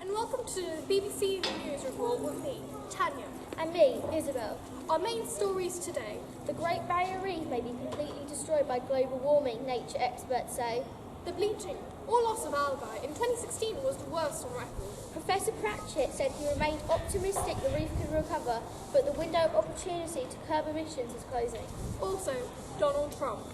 and welcome to the BBC News Report with me, Tanya. And me, Isabel. Our main stories today. The Great Barrier Reef may be completely destroyed by global warming, nature experts say. The bleaching or loss of algae in 2016 was the worst on record. Professor Pratchett said he remained optimistic the reef could recover, but the window of opportunity to curb emissions is closing. Also, Donald Trump.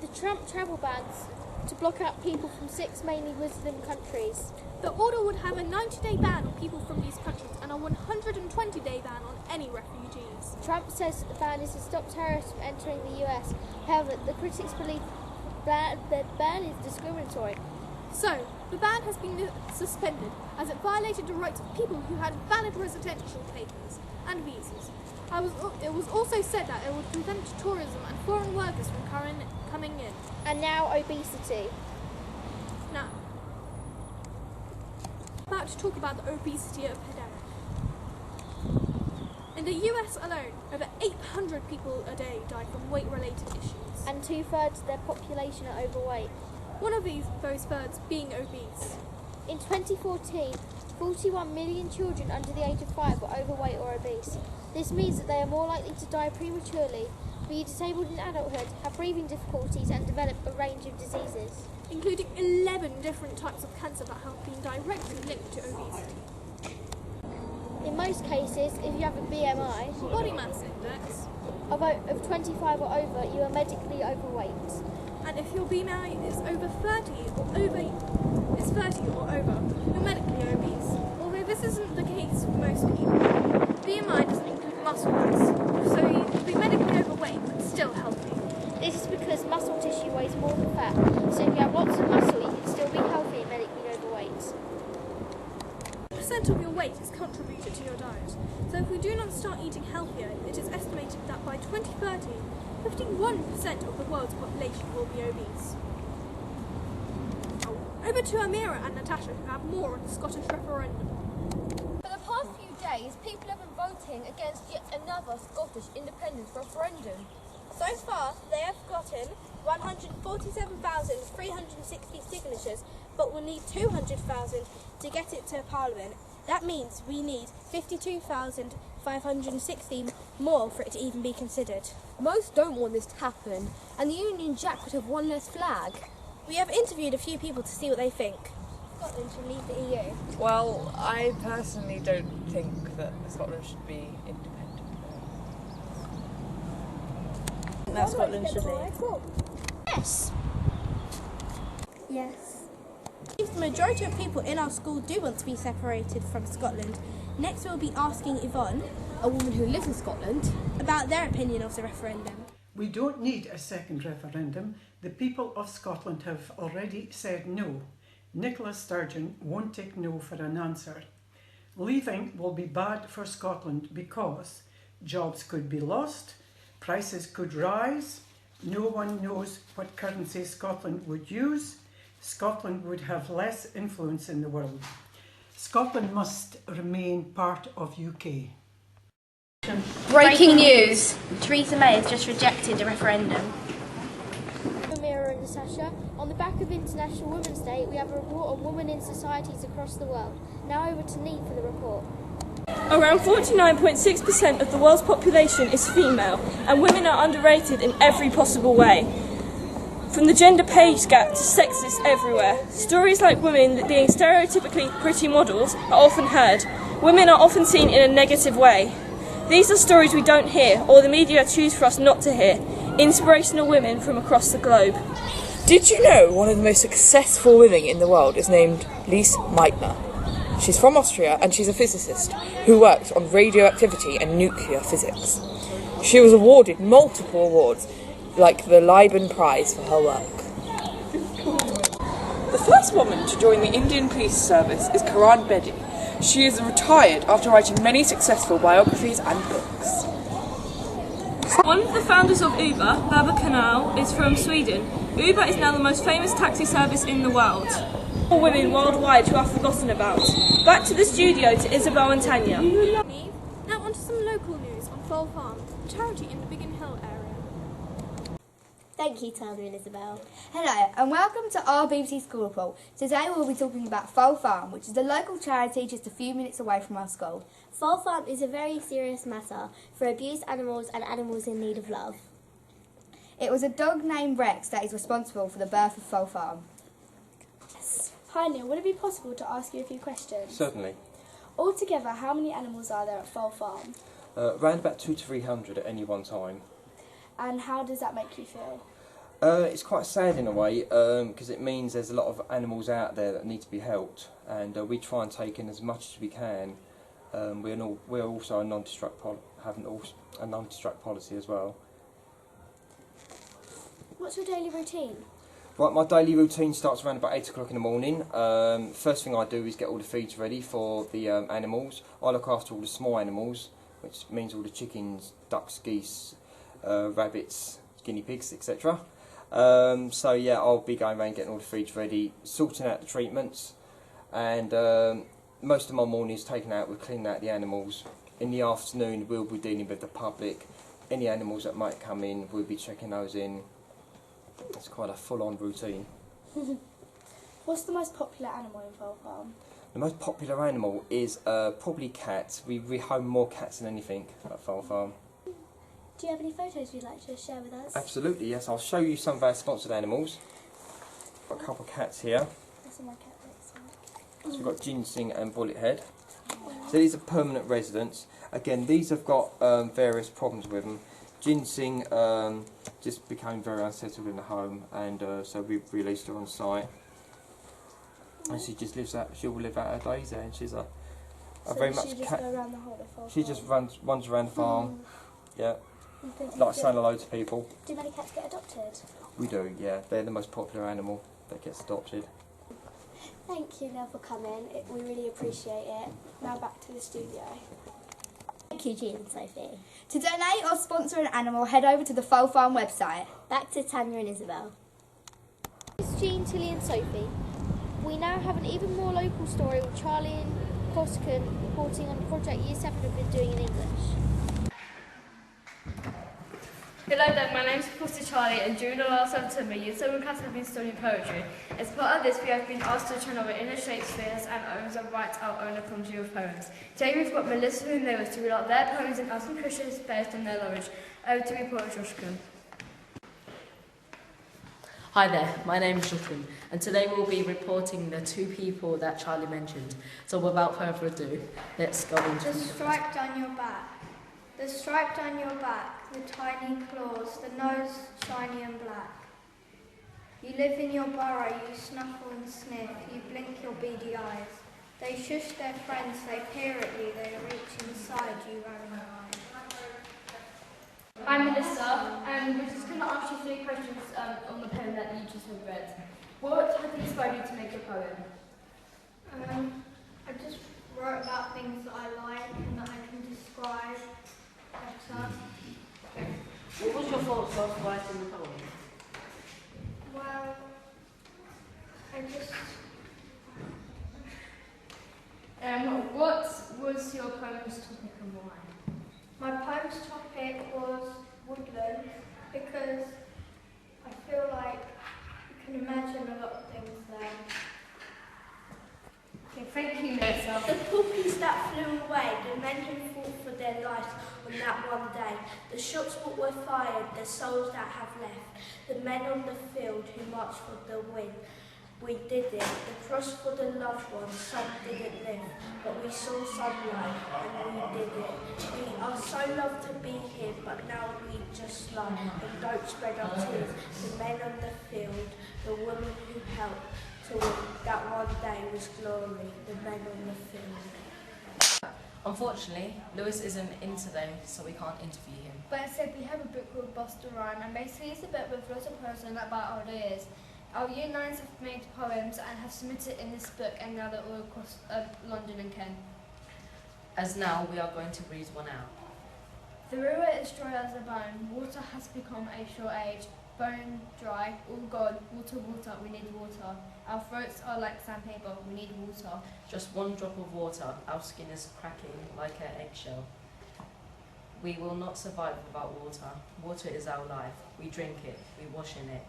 The Trump travel bans to block out people from 6 mainly Muslim countries. The order would have a 90-day ban on people from these countries and a 120-day ban on any refugees. Trump says the ban is to stop terrorists from entering the US. However, the critics believe the ban is discriminatory. So, the ban has been suspended as it violated the rights of people who had valid residential papers and visas. It was also said that it would prevent tourism and foreign workers from coming in. And now obesity. Now, I'm about to talk about the obesity epidemic. In the US alone, over 800 people a day die from weight-related issues. And 2/3 of their population are overweight. One of those thirds being obese. In 2014, 41 million children under the age of 5 were overweight or obese. This means that they are more likely to die prematurely, be disabled in adulthood, have breathing difficulties and develop a range of diseases. Including 11 different types of cancer that have been directly linked to obesity. In most cases, if you have a BMI, body mass index, of 25 or over, you are medically overweight. And if your BMI is over 30 or over, you're medically obese. Although this isn't the case for most people. BMI doesn't include muscle mass, so you can be medically overweight but still healthy. This is because muscle tissue weighs more than fat, so if you have lots of muscle, you can still be healthy and medically overweight. Percent of your weight is contributed to your diet, so if we do not start eating healthier, it is estimated that by 2030, 51% of the world's population will be obese. Over to Amira and Natasha who have more on the Scottish referendum. For the past few days, people have been voting against yet another Scottish independence referendum. So far, they have gotten 147,360 signatures, but will need 200,000 to get it to Parliament. That means we need 52,560 more for it to even be considered. Most don't want this to happen, and the Union Jack would have one less flag. We have interviewed a few people to see what they think. Scotland should leave the EU. Well, I personally don't think that Scotland should be independent. That Scotland should leave. Yes. Yes. The majority of people in our school do want to be separated from Scotland. Next we'll be asking Yvonne, A woman who lives in Scotland, about their opinion of the referendum. We don't need a second referendum. The people of Scotland have already said no. Nicola Sturgeon won't take no for an answer. Leaving will be bad for Scotland because jobs could be lost, prices could rise, no one knows what currency Scotland would use, Scotland would have less influence in the world. Scotland must remain part of UK. breaking news. Theresa May has just rejected the referendum. Amira and Natasha, on the back of International Women's Day, we have a report on women in societies across the world. Now over to Neve for the report. Around 49.6% of the world's population is female, and women are underrated in every possible way. From the gender pay gap to sexist everywhere, stories like women being stereotypically pretty models are often heard. Women are often seen in a negative way. These are stories we don't hear, or the media choose for us not to hear. Inspirational women from across the globe. Did you know one of the most successful women in the world is named Lise Meitner? She's from Austria and she's a physicist who works on radioactivity and nuclear physics. She was awarded multiple awards, like the Liban Prize for her work. The first woman to join the Indian Police Service is Karan Bedi. She is retired after writing many successful biographies and books. One of the founders of Uber, Baba Kanal, is from Sweden. Uber is now the most famous taxi service in the world. All women worldwide who are forgotten about. Back to the studio to Isabel and Tanya. Neve, now on to some local news on Foal Farm, a charity in the Biggin Hill area. Thank you, Tanya and Isabel. Hello and welcome to our BBC School Report. Today we'll be talking about Foal Farm, which is a local charity just a few minutes away from our school. Foal Farm is a very serious matter for abused animals and animals in need of love. It was a dog named Rex that is responsible for the birth of Foal Farm. Hi Neil, would it be possible to ask you a few questions? Certainly. Altogether, how many animals are there at Foal Farm? Around about 200 to 300 at any one time. And how does that make you feel? It's quite sad in a way, because it means there's a lot of animals out there that need to be helped, and we try and take in as much as we can. We're also a non-destruct a non-destruct policy as well. What's your daily routine? Right, my daily routine starts around about 8 o'clock in the morning. First thing I do is get all the feeds ready for the animals. I look after all the small animals, which means all the chickens, ducks, geese, rabbits, guinea pigs, etc. So yeah, I'll be going around getting all the feeds ready, sorting out the treatments, and most of my morning is taken out with cleaning out the animals. In the afternoon we'll be dealing with the public. Any animals that might come in, we'll be checking those in. It's quite a full-on routine. What's the most popular animal in Foal Farm? The most popular animal is probably cats. We rehome more cats than anything at Foal Farm. Do you have any photos you'd like to share with us? Absolutely, yes. I'll show you some of our sponsored animals. Got a couple of cats here. This is my cat next to me. So we've got Ginseng and Bullethead. So these are permanent residents. Again, these have got various problems with them. Ginseng just became very unsettled in the home, and so we released her on site. And she just lives out. She will live out her days there, and she's a very much cat. Go around the whole of Foal she Farm? just runs around the farm. Yeah, like saying hello to people. Do many cats get adopted? We do, yeah. They're the most popular animal that gets adopted. Thank you, Neil, for coming. We really appreciate it. Now back to the studio. Thank you, Jean and Sophie. To donate or sponsor an animal, head over to the Foal Farm website. Back to Tanya and Isabel. It's Jean, Tilly and Sophie. We now have an even more local story with Charlie and Corsican reporting on a project Year 7 have been doing in English. Hello there, my name is Foster Charlie, and during the last September, Year 7 class have been studying poetry. As part of this, we have been asked to channel our inner Shakespeare's and own and write our own apology of poems. Today we've got Melissa and Lewis to read out their poems and ask some questions based on their knowledge. Over to report Joshua. Hi there, my name is Joshua, and today we'll be reporting the two people that Charlie mentioned. So without further ado, let's go into the stripe down your back. The stripe down your back, the tiny claws, the nose shiny and black. You live in your burrow, you snuffle and sniff, you blink your beady eyes. They shush their friends, they peer at you, they reach inside you running away. I'm Melissa, and we're just going to ask you 3 questions on the poem that you just have read. What had inspired you to make your poem? I just wrote about things that I like and that I can describe better. What was your thoughts whilst writing the poem? Well, I just... What was your poem's topic and why? My poem's topic was woodland because I feel like you can imagine a lot of things there. Okay, thank you, Melissa. The puppies that flew away, the men who fought for their lives on that one day, the shots that were fired, the souls that have left, the men on the field who marched for the win. We did it, the cross for the loved ones, some didn't live, but we saw sunlight and we did it. We are so loved to be here, but now we just lie and don't spread our tears. The men on the field, the women who helped to win, that one day was glory, the men on the field. Unfortunately, Lewis isn't in today, so we can't interview him. But instead we have a book called Buster Rhyme, and basically it's a book with lots of poems and about ideas. Our Year 9s have made poems and have submitted in this book, and now they're all across London and Kent. As now, we are going to read one out. The river is dry as a bone, water has become a short age, bone dry, all gone, water, water, we need water. Our throats are like sandpaper, we need water. Just one drop of water, our skin is cracking like an eggshell. We will not survive without water. Water is our life. We drink it, we wash in it,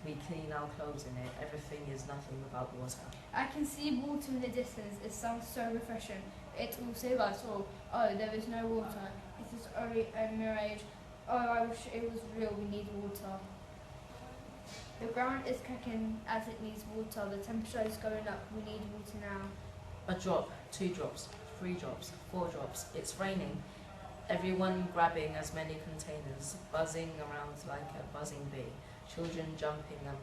we clean our clothes in it. Everything is nothing without water. I can see water in the distance. It sounds so refreshing. It will save us all. Oh, there is no water. It is only a mirage. Oh, I wish it was real. We need water. The ground is cracking as it needs water. The temperature is going up. We need water now. A drop, 2 drops, 3 drops, 4 drops. It's raining. Everyone grabbing as many containers, buzzing around like a buzzing bee. Children jumping and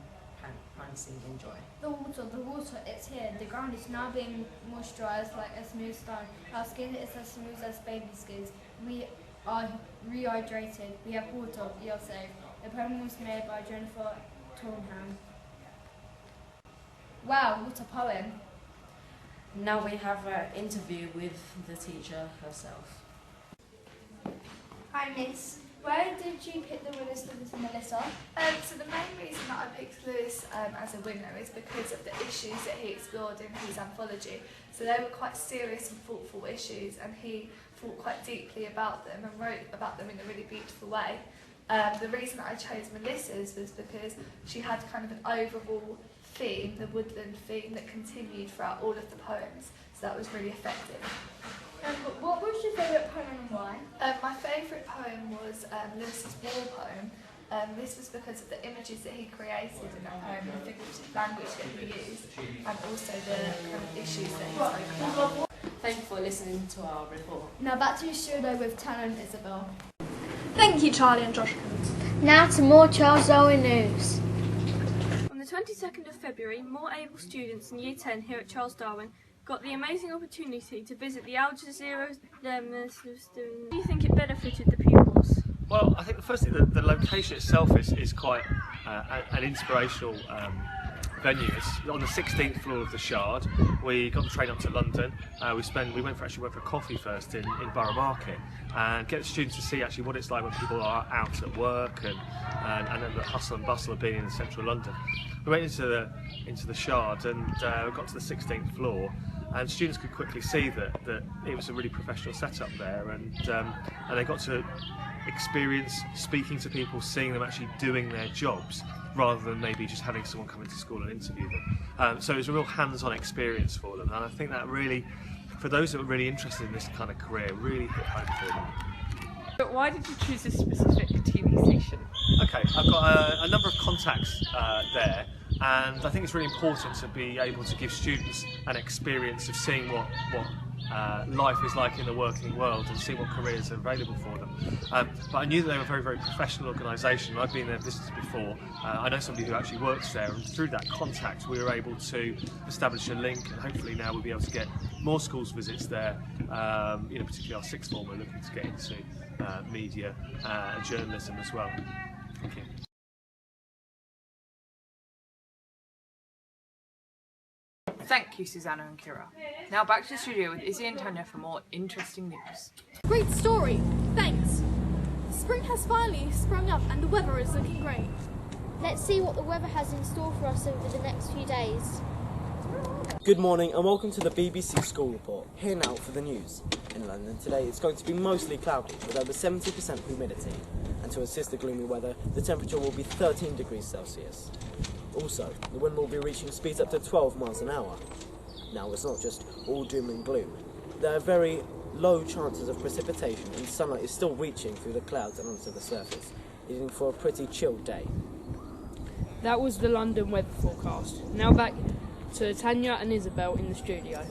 prancing in joy. The water, it's here. The ground is now being moisturised like a smooth stone. Our skin is as smooth as baby skins. We are rehydrated. We have water. We are safe. The poem was made by Jennifer Tornham. Wow, what a poem. Now we have an interview with the teacher herself. Hi Miss. Why did you pick the winners for this, Melissa? So the main reason that I picked Lewis as a winner is because of the issues that he explored in his anthology. So they were quite serious and thoughtful issues, and he thought quite deeply about them and wrote about them in a really beautiful way. The reason that I chose Melissa's was because she had kind of an overall theme, the woodland theme, that continued throughout all of the poems. So that was really effective. What was your favourite poem and why? My favourite poem was Lewis's war poem. This was because of the images that he created in that poem, the figurative language that he used, and also the kind of issues that he spoke about. Thank you for listening to our report. Now back to the studio with Tanner and Isabel. Thank you, Charlie and Josh. Now to more Charles Darwin news. On the 22nd of February, more able students in Year 10 here at Charles Darwin got the amazing opportunity to visit the Al Jazeera demonstration. Do you think it benefited the pupils? Well, I think firstly the location itself is quite an inspirational venue. It's on the 16th floor of the Shard. We got the train up to London. We went for a coffee first in Borough Market and get the students to see actually what it's like when people are out at work and then the hustle and bustle of being in central London. We went into the Shard and got to the 16th floor. And students could quickly see that it was a really professional setup there, and they got to experience speaking to people, seeing them actually doing their jobs, rather than maybe just having someone come into school and interview them. So it was a real hands-on experience for them, and I think that really, for those that were really interested in this kind of career, really hit home for them. But why did you choose this specific TV station? Okay, I've got a number of contacts there. And I think it's really important to be able to give students an experience of seeing what life is like in the working world and seeing what careers are available for them. But I knew that they were a very, very professional organisation. I've been there visitors before. I know somebody who actually works there, and through that contact we were able to establish a link, and hopefully now we'll be able to get more schools visits there, particularly our sixth form. We're looking to get into media and journalism as well. Thank you. Thank you, Susanna and Kira. Now back to the studio with Izzy and Tanya for more interesting news. Great story, thanks. Spring has finally sprung up and the weather is looking great. Let's see what the weather has in store for us over the next few days. Good morning and welcome to the BBC School Report. Here now for the news. In London today it's going to be mostly cloudy with over 70% humidity, and to assist the gloomy weather the temperature will be 13 degrees Celsius. Also, the wind will be reaching speeds up to 12 miles an hour. Now, it's not just all doom and gloom. There are very low chances of precipitation and sunlight is still reaching through the clouds and onto the surface, leading for a pretty chilled day. That was the London weather forecast. Now back to Tanya and Isabel in the studio.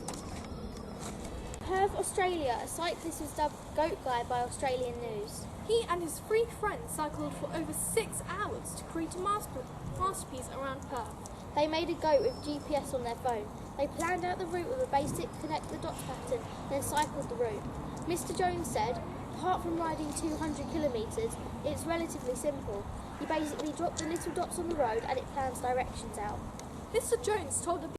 Perth, Australia, a cyclist was dubbed Goat Guy by Australian News. He and his 3 friends cycled for over 6 hours to create a masterpiece around Perth. They made a goat with GPS on their phone. They planned out the route with a basic connect the dots pattern, then cycled the route. Mr. Jones said, apart from riding 200 kilometres, it's relatively simple. You basically drop the little dots on the road and it plans directions out. Mr. Jones told the